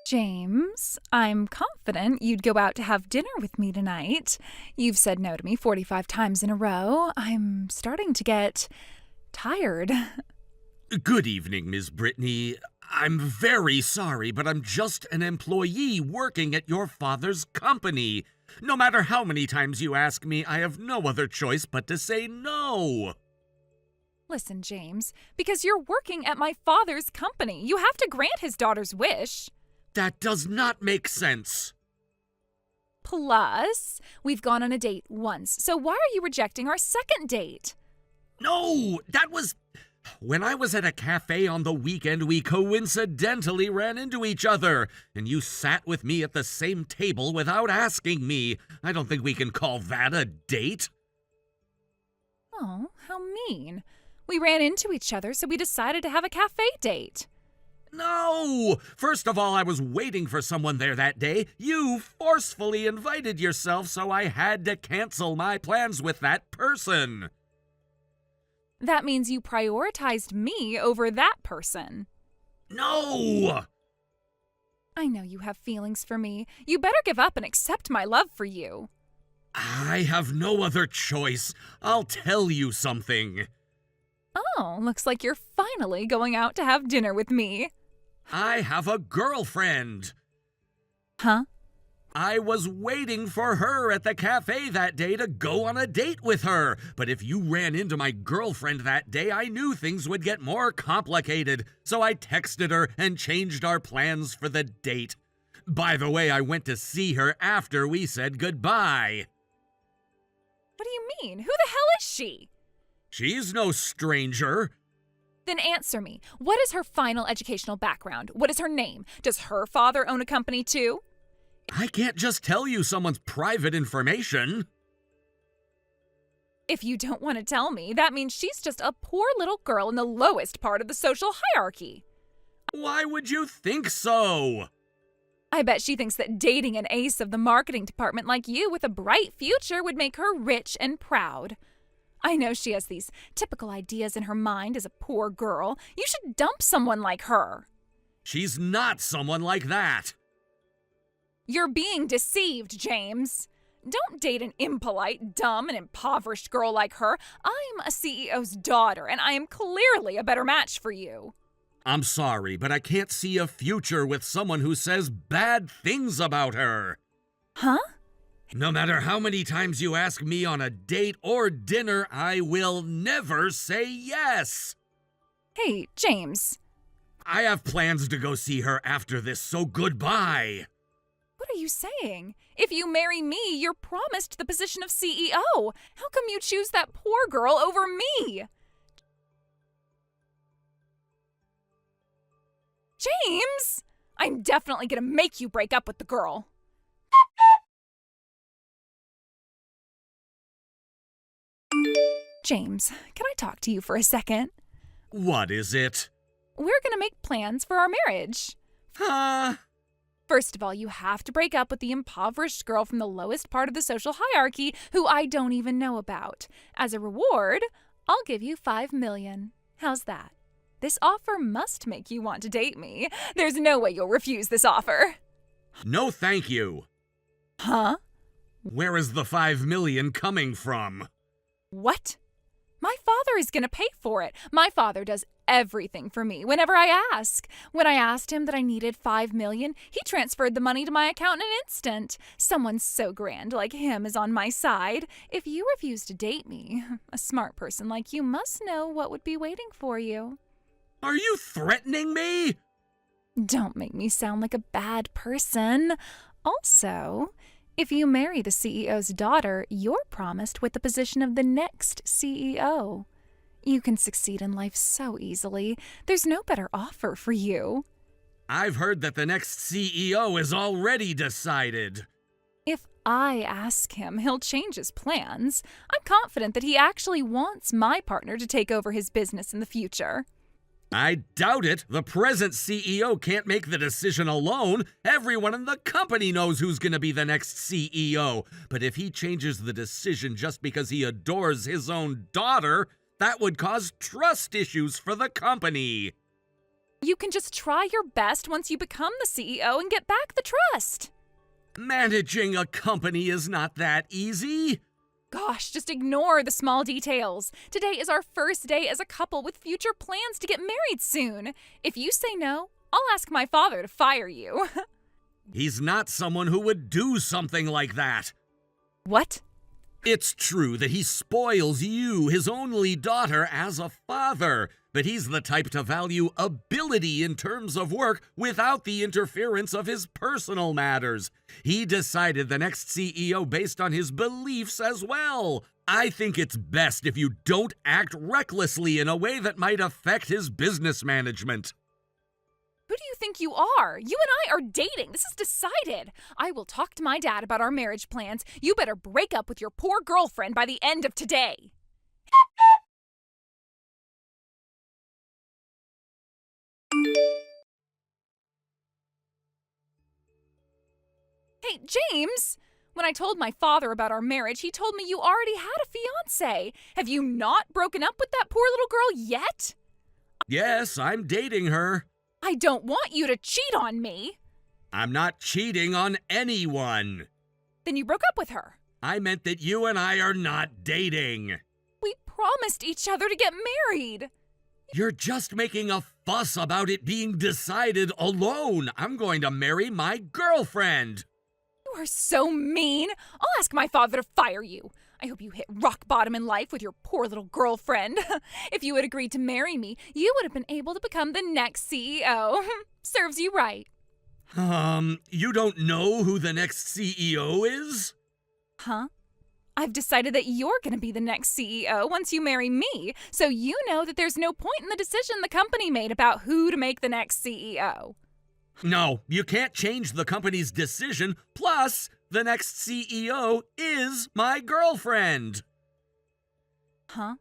James, I'm confident you'd go out to have dinner with me tonight. You've said no to me 45 times in a row. I'm starting to get tired. Good evening, Miss Brittany. I'm very sorry, but I'm just an employee working at your father's company. No matter how many times you ask me, I have no other choice but to say no. Listen, James, because you're working at my father's company, you have to grant his daughter's wish. That does not make sense. Plus, we've gone on a date once, so why are you rejecting our second date? No, that was... When I was at a cafe on the weekend, we coincidentally ran into each other, and you sat with me at the same table without asking me. I don't think we can call that a date. Oh, how mean. We ran into each other, so we decided to have a cafe date. No! First of all, I was waiting for someone there that day. You forcefully invited yourself, so I had to cancel my plans with that person. That means you prioritized me over that person. No! I know you have feelings for me. You better give up and accept my love for you. I have no other choice. I'll tell you something. Oh, looks like you're finally going out to have dinner with me. I have a girlfriend. Huh? I was waiting for her at the cafe that day to go on a date with her. But if you ran into my girlfriend that day, I knew things would get more complicated. So I texted her and changed our plans for the date. By the way, I went to see her after we said goodbye. What do you mean? Who the hell is she? She's no stranger. Then answer me. What is her final educational background? What is her name? Does her father own a company too? I can't just tell you someone's private information. If you don't want to tell me, that means she's just a poor little girl in the lowest part of the social hierarchy. Why would you think so? I bet she thinks that dating an ace of the marketing department like you with a bright future would make her rich and proud. I know she has these typical ideas in her mind as a poor girl. You should dump someone like her. She's not someone like that. You're being deceived, James. Don't date an impolite, dumb, and impoverished girl like her. I'm a CEO's daughter, and I am clearly a better match for you. I'm sorry, but I can't see a future with someone who says bad things about her. Huh? No matter how many times you ask me on a date or dinner, I will never say yes. Hey, James. I have plans to go see her after this, so goodbye. What are you saying? If you marry me, you're promised the position of CEO. How come you choose that poor girl over me? James! I'm definitely gonna make you break up with the girl. James, can I talk to you for a second? What is it? We're gonna make plans for our marriage. Huh? First of all, you have to break up with the impoverished girl from the lowest part of the social hierarchy who I don't even know about. As a reward, I'll give you $5 million. How's that? This offer must make you want to date me. There's no way you'll refuse this offer. No, thank you. Huh? Where is the $5 million coming from? What? My father is going to pay for it. My father does everything for me whenever I ask. When I asked him that I needed $5 million, he transferred the money to my account in an instant. Someone so grand like him is on my side. If you refuse to date me, a smart person like you must know what would be waiting for you. Are you threatening me? Don't make me sound like a bad person. Also, if you marry the CEO's daughter, you're promised with the position of the next CEO. You can succeed in life so easily. There's no better offer for you. I've heard that the next CEO is already decided. If I ask him, he'll change his plans. I'm confident that he actually wants my partner to take over his business in the future. I doubt it. The present CEO can't make the decision alone. Everyone in the company knows who's going to be the next CEO. But if he changes the decision just because he adores his own daughter, that would cause trust issues for the company. You can just try your best once you become the CEO and get back the trust. Managing a company is not that easy. Gosh, just ignore the small details. Today is our first day as a couple with future plans to get married soon. If you say no, I'll ask my father to fire you. He's not someone who would do something like that. What? It's true that he spoils you, his only daughter, as a father, but he's the type to value ability in terms of work without the interference of his personal matters. He decided the next CEO based on his beliefs as well. I think it's best if you don't act recklessly in a way that might affect his business management. Who do you think you are? You and I are dating. This is decided. I will talk to my dad about our marriage plans. You better break up with your poor girlfriend by the end of today. Hey, James! When I told my father about our marriage, he told me you already had a fiancé. Have you not broken up with that poor little girl yet? Yes, I'm dating her. I don't want you to cheat on me. I'm not cheating on anyone. Then you broke up with her. I meant that you and I are not dating. We promised each other to get married. You're just making a fuss about it being decided alone. I'm going to marry my girlfriend. You are so mean. I'll ask my father to fire you. I hope you hit rock bottom in life with your poor little girlfriend. If you had agreed to marry me, you would have been able to become the next CEO. Serves you right. You don't know who the next CEO is? Huh? I've decided that you're going to be the next CEO once you marry me, so you know that there's no point in the decision the company made about who to make the next CEO. No, you can't change the company's decision. Plus, the next CEO is my girlfriend. Huh?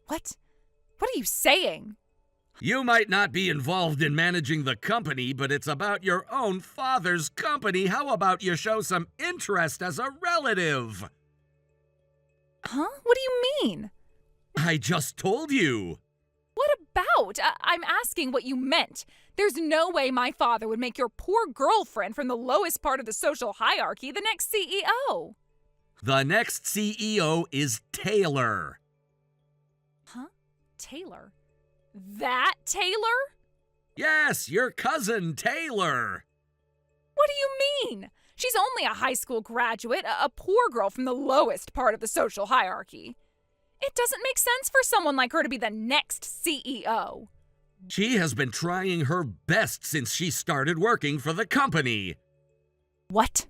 What? What are you saying? You might not be involved in managing the company, but it's about your own father's company. How about you show some interest as a relative? Huh? What do you mean? I just told you. What about? I'm asking what you meant. There's no way my father would make your poor girlfriend from the lowest part of the social hierarchy the next CEO. The next CEO is Taylor. Huh? Taylor? That Taylor? Yes, your cousin Taylor. What do you mean? She's only a high school graduate, a poor girl from the lowest part of the social hierarchy. It doesn't make sense for someone like her to be the next CEO. She has been trying her best since she started working for the company. What?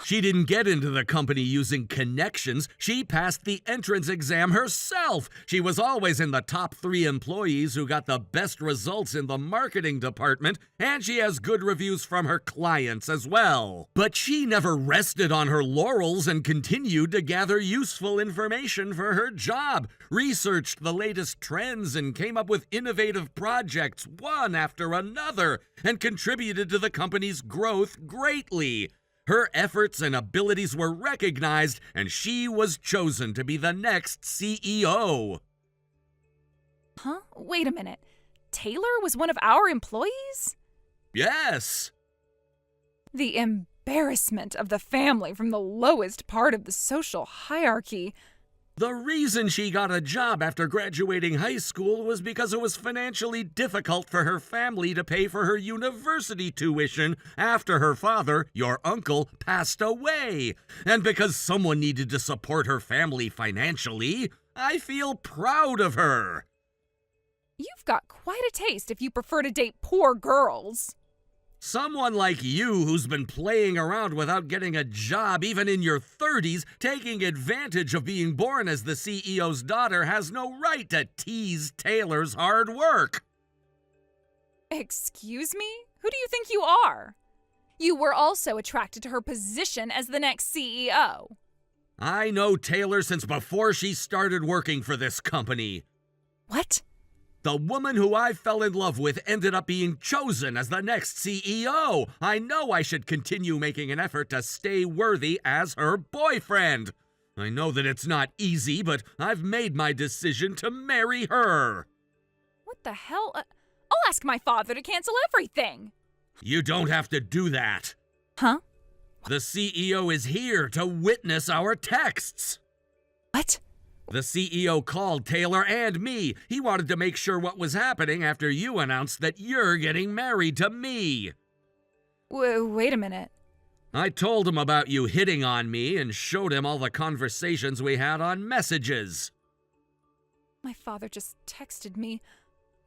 She didn't get into the company using connections. She passed the entrance exam herself. She was always in the top 3 employees who got the best results in the marketing department, and she has good reviews from her clients as well. But she never rested on her laurels and continued to gather useful information for her job, researched the latest trends, and came up with innovative projects one after another, and contributed to the company's growth greatly. Her efforts and abilities were recognized, and she was chosen to be the next CEO. Huh? Wait a minute. Taylor was one of our employees? Yes. The embarrassment of the family from the lowest part of the social hierarchy. The reason she got a job after graduating high school was because it was financially difficult for her family to pay for her university tuition after her father, your uncle, passed away. And because someone needed to support her family financially, I feel proud of her. You've got quite a taste if you prefer to date poor girls. Someone like you who's been playing around without getting a job even in your 30s, taking advantage of being born as the CEO's daughter, has no right to tease Taylor's hard work. Excuse me? Who do you think you are? You were also attracted to her position as the next CEO. I know Taylor since before she started working for this company. What? The woman who I fell in love with ended up being chosen as the next CEO. I know I should continue making an effort to stay worthy as her boyfriend. I know that it's not easy, but I've made my decision to marry her. What the hell? I'll ask my father to cancel everything. You don't have to do that. Huh? The CEO is here to witness our texts. What? The CEO called Taylor and me. He wanted to make sure what was happening after you announced that you're getting married to me. Wait a minute. I told him about you hitting on me and showed him all the conversations we had on messages. My father just texted me.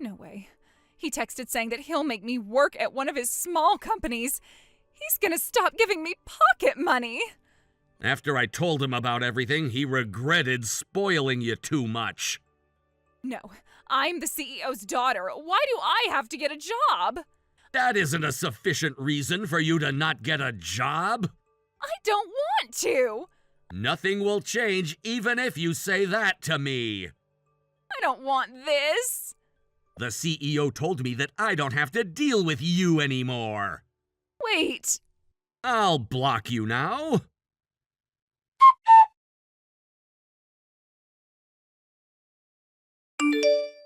No way. He texted saying that he'll make me work at one of his small companies. He's gonna stop giving me pocket money. After I told him about everything, he regretted spoiling you too much. No, I'm the CEO's daughter. Why do I have to get a job? That isn't a sufficient reason for you to not get a job. I don't want to. Nothing will change even if you say that to me. I don't want this. The CEO told me that I don't have to deal with you anymore. Wait. I'll block you now.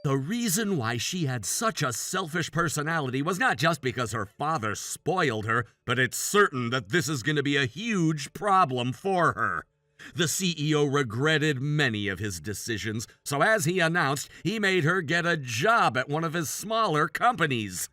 The reason why she had such a selfish personality was not just because her father spoiled her, but it's certain that this is going to be a huge problem for her. The CEO regretted many of his decisions, so as he announced, he made her get a job at one of his smaller companies.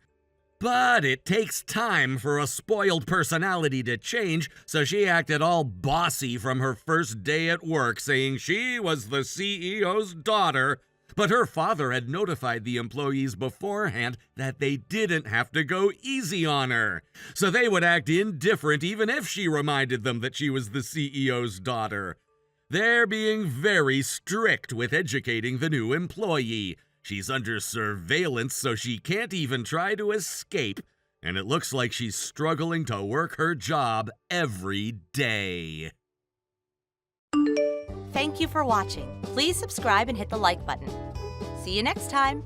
But it takes time for a spoiled personality to change, so she acted all bossy from her first day at work, saying she was the CEO's daughter. But her father had notified the employees beforehand that they didn't have to go easy on her, so they would act indifferent even if she reminded them that she was the CEO's daughter. They're being very strict with educating the new employee. She's under surveillance, so she can't even try to escape, and it looks like she's struggling to work her job every day. Thank you for watching. Please subscribe and hit the like button. See you next time.